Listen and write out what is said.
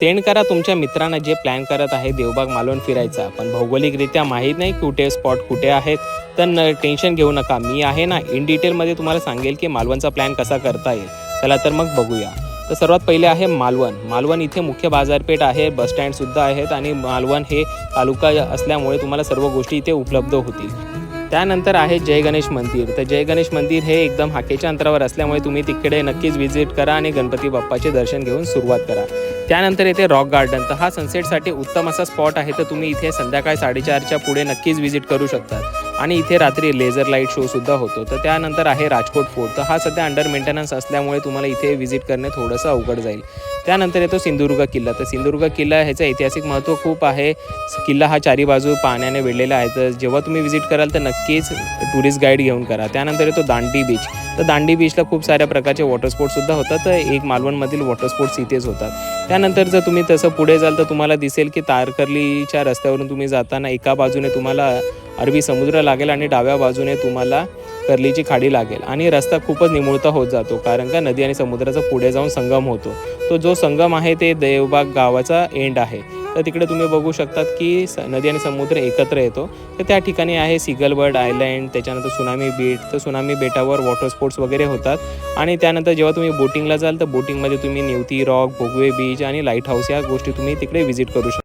Send करा तुमच्या मित्रांना जे प्लॅन करत आहे देवबाग मालवण फिरायचा, पण भौगोलिकरित्या माहीत नाही कुठे स्पॉट कुठे आहेत. तर टेन्शन घेऊ नका, मी आहे ना इन डिटेलमध्ये तुम्हाला सांगेल की मालवणचा प्लॅन कसा करता येईल. चला तर मग बघूया. तर सर्वात पहिले आहे मालवण. मालवण इथे मुख्य बाजारपेठ आहे, बसस्टँडसुद्धा आहेत आणि मालवण हे तालुका असल्यामुळे तुम्हाला सर्व गोष्टी इथे उपलब्ध होतील. त्यानंतर आहे जय गणेश मंदिर. तर जय गणेश मंदिर हे एकदम हाकेच्या अंतरावर असल्यामुळे तुम्ही तिकडे नक्कीच व्हिजिट करा आणि गणपती बाप्पाचे दर्शन घेऊन सुरुवात करा. त्यानंतर येथे रॉक गार्डन. तर हा सनसेटसाठी उत्तम असा स्पॉट आहे. तर तुम्ही इथे संध्याकाळी 4:30च्या पुढे नक्कीच व्हिजिट करू शकता आणि इथे रात्री लेझर लाईट शोसुद्धा होतो. तर त्यानंतर आहे राजकोट फोर्ट. तर हा सध्या अंडर मेंटेनन्स असल्यामुळे तुम्हाला इथे व्हिजिट करणे थोडंसं अवघड जाईल. त्यानंतर येतो सिंधुदुर्ग किल्ला. तर सिंधुदुर्ग किल्ला ह्याचं ऐतिहासिक महत्त्व खूप आहे. किल्ला हा चारी बाजू पाण्याने वेढलेला आहे. तर जेव्हा तुम्ही व्हिजिट कराल तर नक्कीच टुरिस्ट गाईड घेऊन करा. त्यानंतर येतो दांडी बीच. तर दांडी बीचला खूप साऱ्या प्रकारचे वॉटर स्पोर्ट्ससुद्धा होतात. तर एक मालवणमधील वॉटर स्पोर्ट्स इथेच होतात. त्यानंतर जर तुम्ही तसं पुढे जाल तर तुम्हाला दिसेल की तारकर्लीच्या रस्त्यावरून तुम्ही जाताना एका बाजूने तुम्हाला अरबी समुद्र लागेल आणि डाव्या बाजूने तुम्हाला कर्लीची खाडी लागेल आणि रस्ता खूपच निमुळता होत जातो, कारण का नदी आणि समुद्राचा पुढे जाऊन संगम होतो. तो जो संगम आहे ते देवबाग गावाचा एंड आहे. तर तिकडे तुम्ही बघू शकतात की नदी आणि समुद्र एकत्र येतो. तर त्या ठिकाणी आहे सिगलबर्ड आयलँड, त्याच्यानंतर सुनामी बीच. तर सुनामी बेटावर वॉटर स्पोर्ट्स वगैरे होतात आणि त्यानंतर जेव्हा तुम्ही बोटिंगला जाल तर बोटिंगमध्ये तुम्ही निवती रॉक, भोगवे बीच आणि लाईट हाऊस या गोष्टी तुम्ही तिकडे व्हिजिट करू शकता.